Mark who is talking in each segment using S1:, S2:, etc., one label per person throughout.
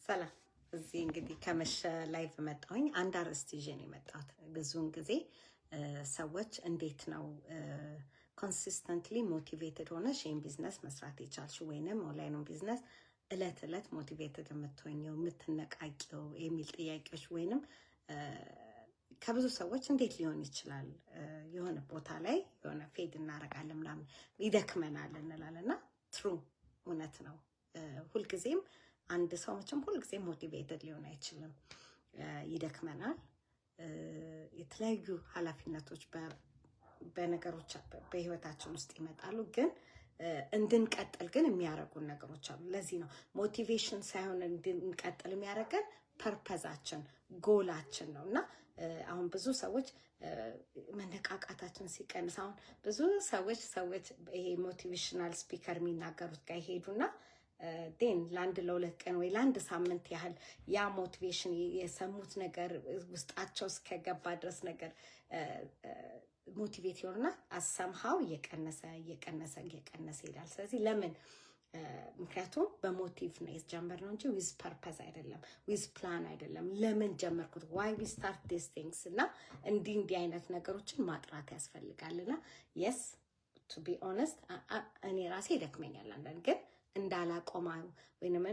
S1: ሰላም እዚህ እንግዲህ ከመሸ ላይቭ መጣሁኝ። አንድ አርዕስት ይዤ ነው የመጣሁት። ብዙውን ጊዜ ሰዎች እንዴት ነው ኮንሲስተንትሊ ሞቲቬትድ ሆነሽ ይህን ቢዝነስ መስራት የቻልሽ ወይንም ኦንላይኑን ቢዝነስ እለት እለት ሞቲቬትድ የምትሆኘው የምትነቃቂው የሚል ጥያቄዎች ወይንም ከብዙ ሰዎች እንዴት ሊሆን ይችላል? የሆነ ቦታ ላይ የሆነ ፌድ እናደርጋለን ምናምን ይደክመናል እንላለን እና ትሩ እውነት ነው። ሁልጊዜም አንድ ሰው መቼም ሁልጊዜ ሞቲቬትድ ሊሆን አይችልም። ይደክመናል። የተለያዩ ኃላፊነቶች በነገሮች በህይወታችን ውስጥ ይመጣሉ። ግን እንድንቀጥል ግን የሚያደርጉን ነገሮች አሉ። ለዚህ ነው ሞቲቬሽን ሳይሆን እንድንቀጥል የሚያደርገን ፐርፐዛችን ጎላችን ነው። እና አሁን ብዙ ሰዎች መነቃቃታችን ሲቀንስ አሁን ብዙ ሰዎች ይሄ ሞቲቬሽናል ስፒከር የሚናገሩት ጋር ይሄዱና ዴን ለአንድ ለሁለት ቀን ወይ ለአንድ ሳምንት ያህል ያ ሞቲቬሽን የሰሙት ነገር ውስጣቸው እስከገባ ድረስ ነገር ሞቲቬት ይሆንና አሰምሃው እየቀነሰ ይሄዳል። ስለዚህ ለምን? ምክንያቱም በሞቲቭ ነው የጀመርነው እንጂ ዊዝ ፐርፐዝ አይደለም፣ ዊዝ ፕላን አይደለም። ለምን ጀመርኩት? ዋይ ዊ ስታርት ዲስ ቲንግስ እና እንዲህ አይነት ነገሮችን ማጥራት ያስፈልጋልና የስ ቱ ቢ ኦነስት እኔ ራሴ ይደክመኛል አንዳንድ ግን እንዳላቆማ ወይንም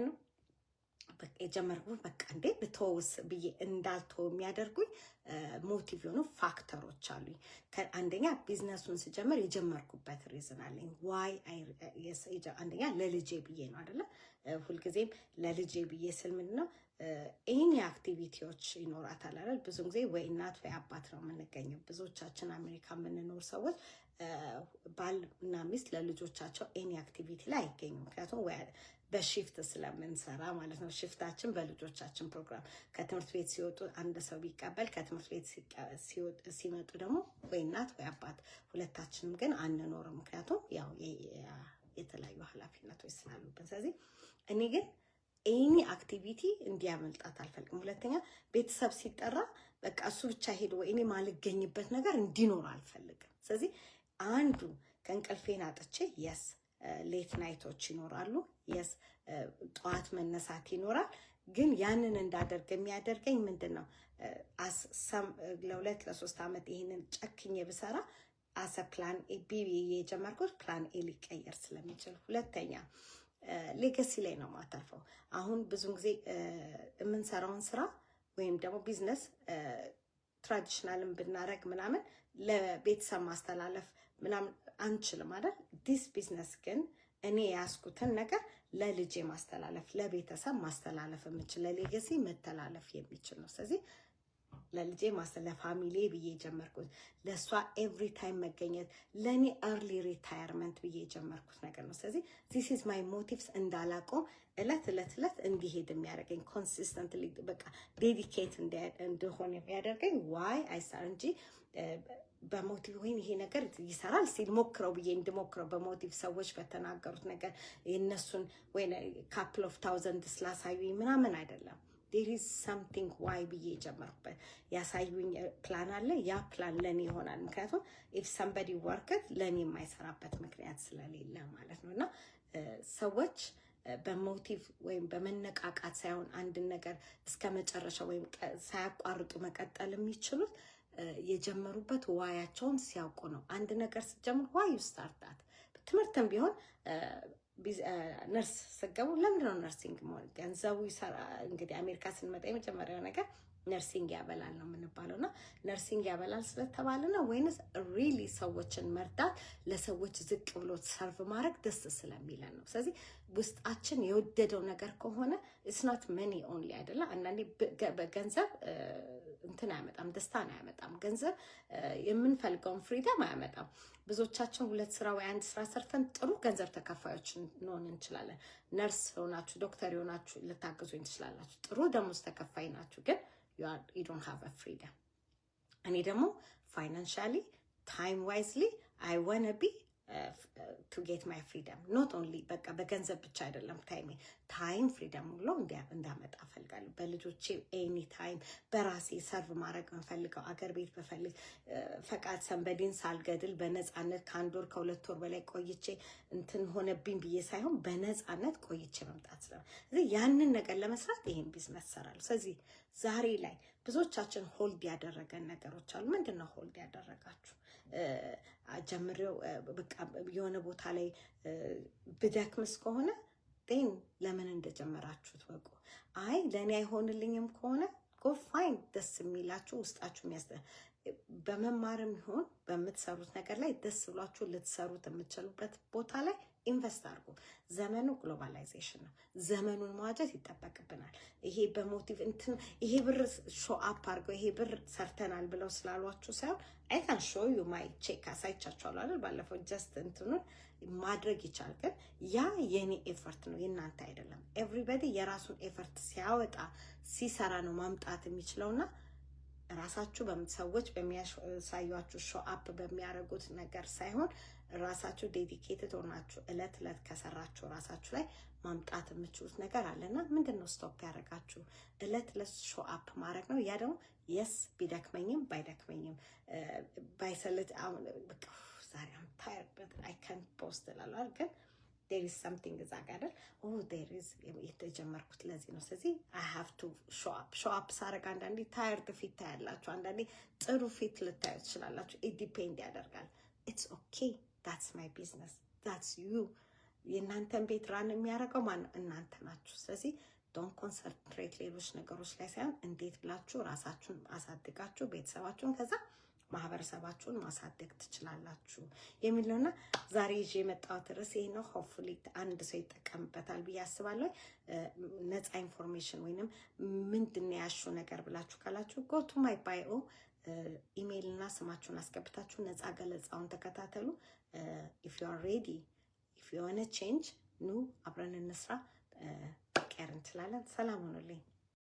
S1: የጀመርኩት በቃ እንዴ ብተውስ ብዬ እንዳልተው የሚያደርጉኝ ሞቲቭ የሆኑ ፋክተሮች አሉኝ። አንደኛ ቢዝነሱን ስጀምር የጀመርኩበት ሪዝን አለኝ። ዋይ አንደኛ ለልጄ ብዬ ነው አይደለ? ሁልጊዜም ለልጄ ብዬ ስል ምንድን ነው ይህን አክቲቪቲዎች ይኖራታል አይደል? ብዙ ጊዜ ወይ እናት ወይ አባት ነው የምንገኘው። ብዙዎቻችን አሜሪካ የምንኖር ሰዎች ባል እና ሚስት ለልጆቻቸው ኤኒ አክቲቪቲ ላይ አይገኙም። ምክንያቱም በሽፍት ስለምንሰራ ማለት ነው። ሽፍታችን በልጆቻችን ፕሮግራም ከትምህርት ቤት ሲወጡ አንድ ሰው ቢቀበል ከትምህርት ቤት ሲመጡ ደግሞ ወይ እናት ወይ አባት፣ ሁለታችንም ግን አንኖርም። ምክንያቱም ያው የተለያዩ ኃላፊነቶች ስላሉብን። ስለዚህ እኔ ግን ኤኒ አክቲቪቲ እንዲያመልጣት አልፈልግም። ሁለተኛ ቤተሰብ ሲጠራ በቃ እሱ ብቻ ሄዶ እኔ ማልገኝበት ነገር እንዲኖር አልፈልግም። ስለዚህ አንዱ ከእንቅልፌን አጥቼ የስ ሌት ናይቶች ይኖራሉ፣ የስ ጠዋት መነሳት ይኖራል። ግን ያንን እንዳደርግ የሚያደርገኝ ምንድን ነው? ለ2-3 ዓመት ይህንን ጨክኜ ብሰራ አሰ ፕላን ቢ የጀመርኩት ፕላን ኤ ሊቀየር ስለሚችል። ሁለተኛ ሌጋሲ ላይ ነው ማተርፈው። አሁን ብዙን ጊዜ የምንሰራውን ስራ ወይም ደግሞ ቢዝነስ ትራዲሽናልን ብናረግ ምናምን ለቤተሰብ ማስተላለፍ ምናምን አንችልም አይደል? ዲስ ቢዝነስ ግን እኔ ያስኩትን ነገር ለልጄ ማስተላለፍ፣ ለቤተሰብ ማስተላለፍ የምችል ለሌጋሲ መተላለፍ የሚችል ነው። ስለዚህ ለልጄ ለፋሚሊ ብዬ ጀመርኩት። ለእሷ ኤቭሪ ታይም መገኘት፣ ለእኔ ኤርሊ ሪታየርመንት ብዬ የጀመርኩት ነገር ነው። ስለዚህ ዚስ ኢዝ ማይ ሞቲቭስ እንዳላቆም እለት እንዲሄድ የሚያደርገኝ ኮንሲስተንትሊ በቃ ዴዲኬት እንደሆነ የሚያደርገኝ ዋይ አይሳር እንጂ በሞቲቭ ወይም ይሄ ነገር ይሰራል ሲል ሞክረው ብዬ እንድሞክረው በሞቲቭ ሰዎች በተናገሩት ነገር የእነሱን ወይ ካፕል ኦፍ ታውዘንድ ስላሳዩኝ ምናምን አይደለም። there is something why ብዬ ጀመርኩበት ያሳዩኝ ፕላን አለ። ያ ፕላን ለኔ ይሆናል። ምክንያቱም if somebody worked ለኔ የማይሰራበት ምክንያት ስለሌለ ማለት ነው። እና ሰዎች በሞቲቭ ወይም በመነቃቃት ሳይሆን አንድን ነገር እስከ መጨረሻ ወይም ሳያቋርጡ መቀጠል የሚችሉት የጀመሩበት ዋያቸውን ሲያውቁ ነው። አንድ ነገር ስትጀምሩ ዋይ ዩ ስታርት ዳት። ትምህርትም ቢሆን ነርስ ስገቡ ለምንድን ነው ነርሲንግ መሆን? ገንዘቡ ይሰራ። እንግዲህ አሜሪካ ስንመጣ የመጀመሪያው ነገር ነርሲንግ ያበላል ነው የምንባለው። እና ነርሲንግ ያበላል ስለተባለ ነው ወይንስ ሪሊ ሰዎችን መርዳት፣ ለሰዎች ዝቅ ብሎ ሰርቭ ማድረግ ደስ ስለሚለን ነው? ስለዚህ ውስጣችን የወደደው ነገር ከሆነ ኢትስ ኖት መኒ ኦንሊ አይደለ? አንዳንዴ በገንዘብ እንትን አያመጣም፣ ደስታን አያመጣም። ገንዘብ የምንፈልገውን ፍሪደም አያመጣም። ብዙዎቻችን 2 ስራ ወይ 1 ስራ ሰርተን ጥሩ ገንዘብ ተከፋዮች እንሆን እንችላለን። ነርስ ሆናችሁ ዶክተር ሆናችሁ ልታግዙኝ ትችላላችሁ። ጥሩ ደሞዝ ተከፋይ ናችሁ፣ ግን you don't have a freedom። እኔ ደግሞ financially time wisely I want to be to get my freedom not only በቃ በገንዘብ ብቻ አይደለም። ታይም ፍሪደም ብሎ እንዳመጣ ፈልጋለሁ። በልጆቼ ኤኒ ታይም በራሴ ሰርቭ ማድረግ እንፈልገው አገር ቤት በፈልግ ፈቃድ ሰንበዲን ሳልገድል በነፃነት ከ1 ወር ከ2 ወር በላይ ቆይቼ እንትን ሆነብኝ ብዬ ሳይሆን በነፃነት ቆይቼ መምጣት ስለዚህ ያንን ነገር ለመስራት ይሄን ቢዝነስ ሰራለሁ። ስለዚህ ዛሬ ላይ ብዙዎቻችን ሆልድ ያደረገን ነገሮች አሉ። ምንድነው ሆልድ ያደረጋችሁ? ጀምሬው በቃ የሆነ ቦታ ላይ ብደክምስ ከሆነ ጤን ለምን እንደጀመራችሁት ወቁ። አይ ለእኔ አይሆንልኝም ከሆነ ጎ ፋይን ደስ የሚላችሁ ውስጣችሁ በመማርም ይሁን በምትሰሩት ነገር ላይ ደስ ብሏችሁ ልትሰሩት የምትችሉበት ቦታ ላይ ኢንቨስት አድርጉ። ዘመኑ ግሎባላይዜሽን ነው። ዘመኑን መዋጀት ይጠበቅብናል። ይሄ በሞቲቭ እንትን ይሄ ብር ሾ አፕ አድርገው ይሄ ብር ሰርተናል ብለው ስላሏችሁ ሳይሆን አይታን ሾ ዩ ማይ ቼክ አሳይቻችኋለሁ አይደል? ባለፈው ጀስት እንትኑን ማድረግ ይቻል። ግን ያ የኔ ኤፈርት ነው የእናንተ አይደለም። ኤቭሪባዲ የራሱን ኤፈርት ሲያወጣ ሲሰራ ነው ማምጣት የሚችለውና ራሳችሁ ሰዎች በሚያሳዩአችሁ ሾው አፕ በሚያደርጉት ነገር ሳይሆን ራሳችሁ ዴዲኬትድ ሆናችሁ እለት እለት ከሰራችሁ ራሳችሁ ላይ ማምጣት የምችሉት ነገር አለና ምንድነው ስቶፕ ያደርጋችሁ? እለት እለት ሾው አፕ ማድረግ ነው። ያ ደግሞ የስ ቢደክመኝም ባይደክመኝም ባይሰልት አሁን በቃ ዛሬ አም ታየርድ በት አይ ካንት ፖስት እላለሁ ግን there is something እዛ ጋር አይደል? there is የተጀመርኩት ለዚህ ነው። ስለዚህ I have to show up ሳረግ አንዳንዴ ታየርድ ፊት ታያላችሁ፣ አንዳንዴ ጥሩ ፊት ልታዩ ትችላላችሁ። it depend ያደርጋል። it's okay, that's my business, that's you። የእናንተን ቤት ራን የሚያደርገው ማን? እናንተ ናችሁ። ስለዚህ ዶንት ኮንሰንትሬት ሌሎች ነገሮች ላይ ሳይሆን እንዴት ብላችሁ ራሳችሁን አሳድጋችሁ ቤተሰባችሁን ከዛ ማህበረሰባችሁን ማሳደግ ትችላላችሁ የሚለውና ዛሬ ይዤ የመጣሁት ርዕስ ይሄ ነው። ሆፕፉሊ አንድ ሰው ይጠቀምበታል ብዬ አስባለሁ። ነፃ ኢንፎርሜሽን ወይንም ምንድነው ያልሽው ነገር ብላችሁ ካላችሁ ጎ ቱ ማይ ባዮ ኢሜይል እና ስማችሁን አስገብታችሁ ነፃ ገለጻውን ተከታተሉ። if you are ready, if you want to change ኑ አብረን እንስራ። ቀር እንችላለን። ሰላም ሁኑልኝ።